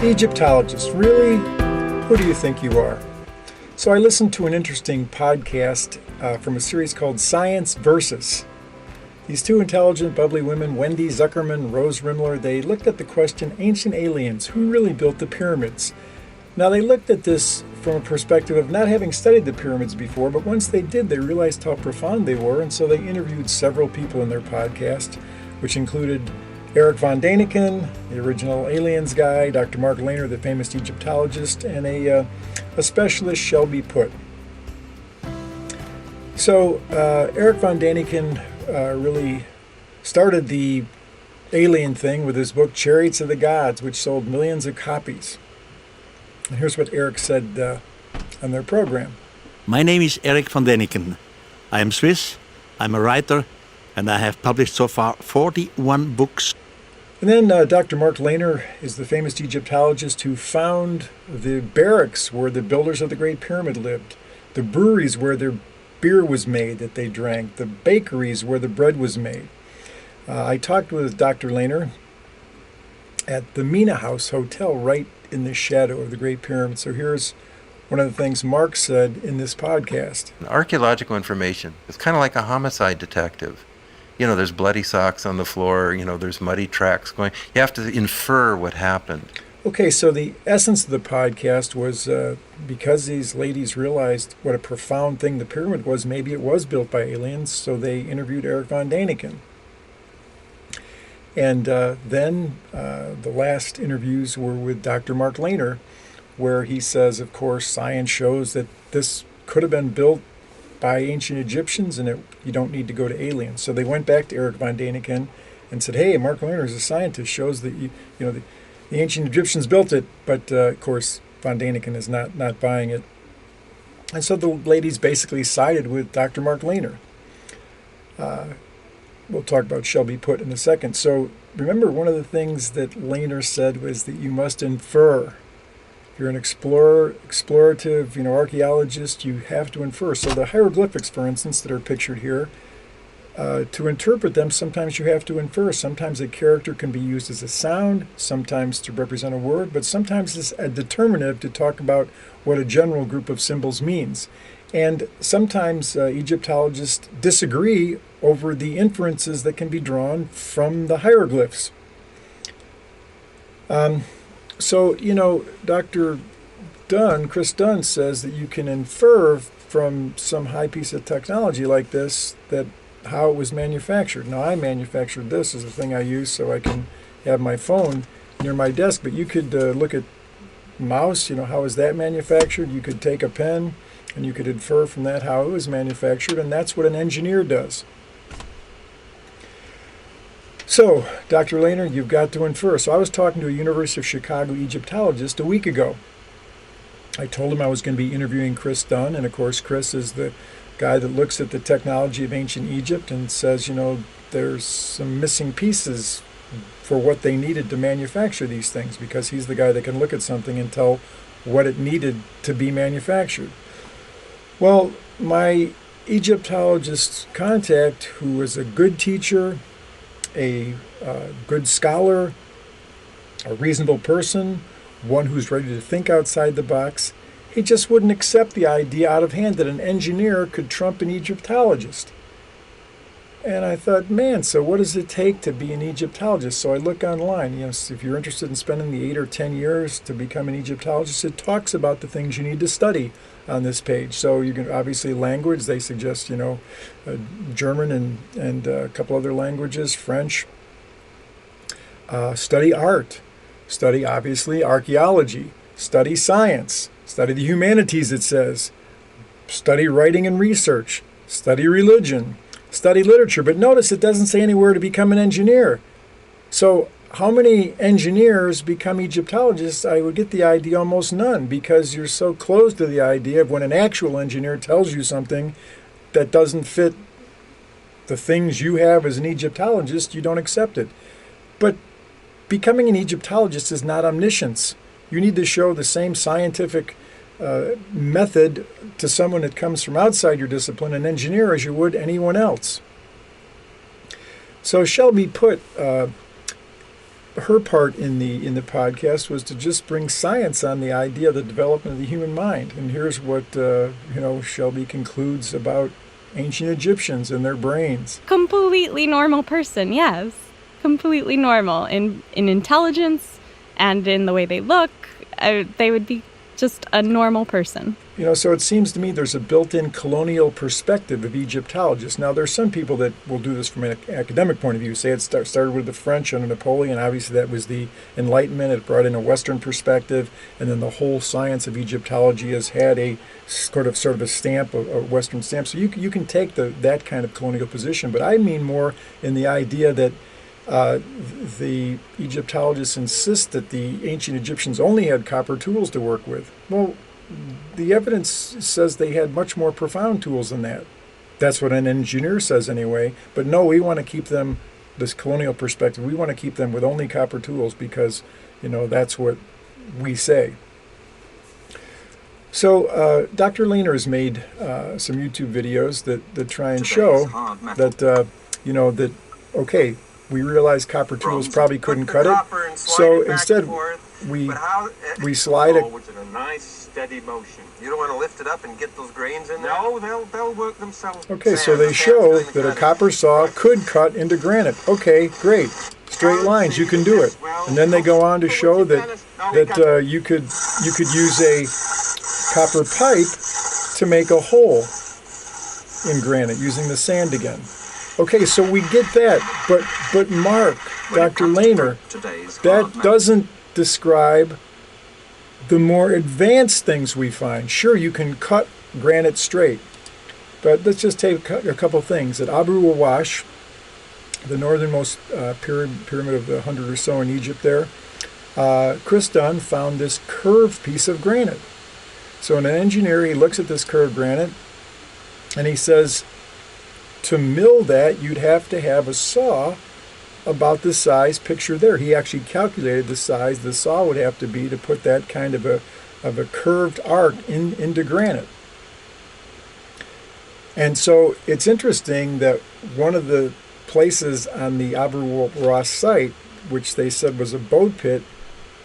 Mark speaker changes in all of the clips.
Speaker 1: Egyptologist, really? Who do you think you are? So I listened to an interesting podcast from a series called Science Versus. These two intelligent, bubbly women, Wendy Zuckerman, Rose Rimler, they looked at the question, ancient aliens, who really built the pyramids? Now they looked at this from a perspective of not having studied the pyramids before, but once they did, they realized how profound they were, and so they interviewed several people in their podcast, which included Eric von Daniken, the original aliens guy, Dr. Mark Lehner, the famous Egyptologist, and a specialist, Shelby Putt. So Eric von Daniken really started the alien thing with his book Chariots of the Gods, which sold millions of copies. And here's what Eric said on their program.
Speaker 2: My name is Eric von Daniken. I am Swiss, I'm a writer, and I have published so far 41 books.
Speaker 1: And then Dr. Mark Lehner is the famous Egyptologist who found the barracks where the builders of the Great Pyramid lived, the breweries where their beer was made that they drank, the bakeries where the bread was made. I talked with Dr. Lehner at the Mina House Hotel right in the shadow of the Great Pyramid. So here's one of the things Mark said in this podcast.
Speaker 3: Archaeological information is kind of like a homicide detective. You know, there's bloody socks on the floor, there's muddy tracks going. You have to infer what happened.
Speaker 1: Okay, so the essence of the podcast was because these ladies realized what a profound thing the pyramid was, maybe it was built by aliens, so they interviewed Eric von Daniken. And then the last interviews were with Dr. Mark Lehner, where he says, of course, science shows that this could have been built by ancient Egyptians, and you don't need to go to aliens. So they went back to Eric von Daniken and said, hey, Mark Lehner is a scientist, shows that the ancient Egyptians built it, but of course von Daniken is not buying it. And so the ladies basically sided with Dr. Mark Lehner. We'll talk about Shelby Putt in a second. So remember, one of the things that Lehner said was that you must infer. If you're an explorative, archaeologist, you have to infer. So the hieroglyphics, for instance, that are pictured here, to interpret them, sometimes you have to infer. Sometimes a character can be used as a sound, sometimes to represent a word, but sometimes it's a determinative to talk about what a general group of symbols means. And sometimes Egyptologists disagree over the inferences that can be drawn from the hieroglyphs. So, Dr. Dunn, Chris Dunn, says that you can infer from some high piece of technology like this that how it was manufactured. Now, I manufactured this as a thing I use so I can have my phone near my desk, but you could look at mouse, how is that manufactured? You could take a pen and you could infer from that how it was manufactured, and that's what an engineer does. So, Dr. Lehner, you've got to infer. So I was talking to a University of Chicago Egyptologist a week ago. I told him I was going to be interviewing Chris Dunn, and of course Chris is the guy that looks at the technology of ancient Egypt and says, there's some missing pieces for what they needed to manufacture these things, because he's the guy that can look at something and tell what it needed to be manufactured. Well, my Egyptologist contact, who is a good teacher, a good scholar, a reasonable person, one who's ready to think outside the box, he just wouldn't accept the idea out of hand that an engineer could trump an Egyptologist. And I thought, man, so what does it take to be an Egyptologist? So I look online. If you're interested in spending the 8 or 10 years to become an Egyptologist, it talks about the things you need to study on this page. So you can obviously language. They suggest, German and a couple other languages, French. Study art. Study, obviously, archaeology. Study science. Study the humanities, it says. Study writing and research. Study religion. Study literature. But notice it doesn't say anywhere to become an engineer. So how many engineers become Egyptologists? I would get the idea almost none, because you're so close to the idea of when an actual engineer tells you something that doesn't fit the things you have as an Egyptologist, you don't accept it. But becoming an Egyptologist is not omniscience. You need to show the same scientific method to someone that comes from outside your discipline, an engineer, as you would anyone else. So Shelby Putt her part in the podcast was to just bring science on the idea of the development of the human mind. And here's what Shelby concludes about ancient Egyptians and their brains.
Speaker 4: Completely normal person, yes. Completely normal in intelligence and in the way they look. They would be just a normal person.
Speaker 1: So it seems to me there's a built-in colonial perspective of Egyptologists. Now, there's some people that will do this from an academic point of view. Say it started with the French under Napoleon. Obviously, that was the Enlightenment. It brought in a Western perspective, and then the whole science of Egyptology has had a sort of a stamp, a Western stamp. So you can take that kind of colonial position. But I mean more in the idea that the Egyptologists insist that the ancient Egyptians only had copper tools to work with. Well, the evidence says they had much more profound tools than that. That's what an engineer says anyway. But no, we want to keep them, this colonial perspective, we want to keep them with only copper tools because, that's what we say. So Dr. Lehner has made some YouTube videos that try and show that, okay, we realize copper tools probably couldn't cut it. So instead, we slide it.
Speaker 5: Forwards in a nice, steady motion. You don't want to lift it up and get those grains in there? No, they'll work themselves.
Speaker 1: Okay, so they show that a copper saw could cut into granite. Okay, great. Straight lines, you can do it. And then they go on to show that you could use a copper pipe to make a hole in granite using the sand again. Okay, so we get that, but Mark, Dr. Lehner, that doesn't describe the more advanced things we find. Sure, you can cut granite straight, but let's just take a couple things. At Abu Awash, the northernmost pyramid of the 100 or so in Egypt there, Chris Dunn found this curved piece of granite. So an engineer, he looks at this curved granite, and he says, to mill that, you'd have to have a saw about the size pictured there. He actually calculated the size the saw would have to be to put that kind of a curved arc into granite. And so it's interesting that one of the places on the Abu Ras site, which they said was a boat pit,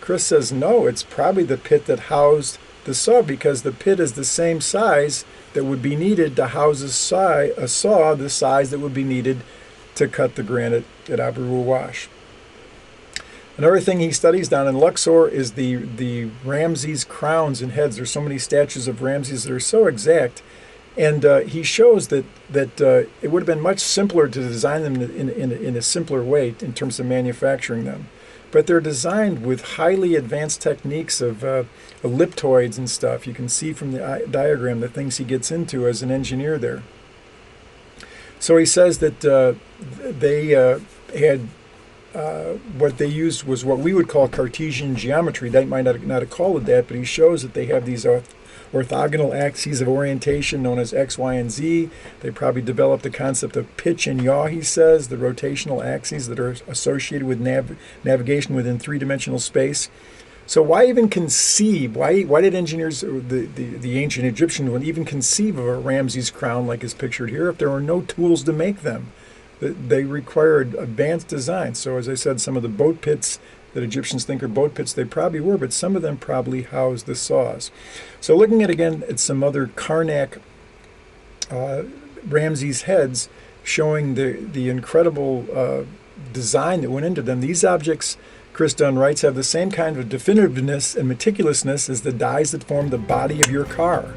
Speaker 1: Chris says no, it's probably the pit that housed the saw, because the pit is the same size that would be needed to house a saw the size that would be needed to cut the granite at Abu Awash. Another thing he studies down in Luxor is the Ramses crowns and heads. There's so many statues of Ramses that are so exact, and he shows that it would have been much simpler to design them in a simpler way in terms of manufacturing them. But they're designed with highly advanced techniques of elliptoids and stuff. You can see from the diagram the things he gets into as an engineer there. So he says that they had what they used was what we would call Cartesian geometry. They might not have called it that, but he shows that they have these orthogonal axes of orientation known as X, Y, and Z. They probably developed the concept of pitch and yaw, he says, the rotational axes that are associated with navigation within three-dimensional space. So why even conceive, why did engineers, the ancient Egyptians, would even conceive of a Ramses crown like is pictured here if there were no tools to make them? They required advanced design. So as I said, some of the boat pits that Egyptians think are boat pits, they probably were, but some of them probably housed the saws. So looking at some other Karnak Ramses heads, showing the incredible design that went into them. These objects, Chris Dunn writes, have the same kind of definitiveness and meticulousness as the dies that form the body of your car.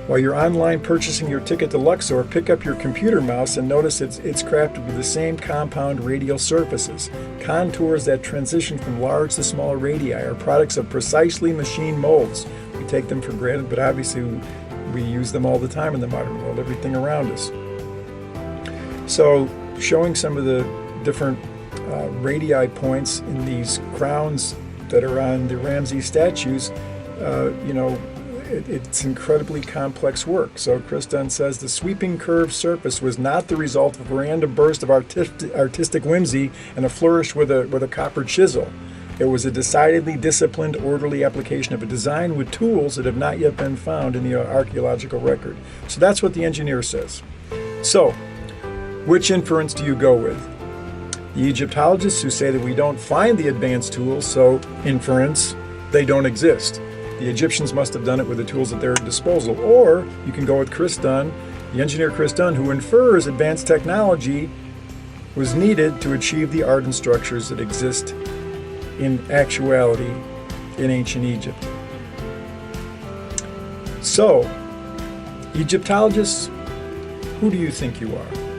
Speaker 1: While you're online purchasing your ticket to Luxor, pick up your computer mouse and notice it's crafted with the same compound radial surfaces. Contours that transition from large to small radii are products of precisely machined molds. We take them for granted, but obviously we use them all the time in the modern world, everything around us. So showing some of the different radii points in these crowns that are on the Ramses statues, it's incredibly complex work. So Chris Dunn says the sweeping curved surface was not the result of a random burst of artistic whimsy and a flourish with a copper chisel. It was a decidedly disciplined, orderly application of a design with tools that have not yet been found in the archaeological record. So that's what the engineer says. So, which inference do you go with? The Egyptologists who say that we don't find the advanced tools, so inference, they don't exist. The Egyptians must have done it with the tools at their disposal. Or you can go with Chris Dunn, the engineer Chris Dunn, who infers advanced technology was needed to achieve the art and structures that exist in actuality in ancient Egypt. So, Egyptologists, who do you think you are?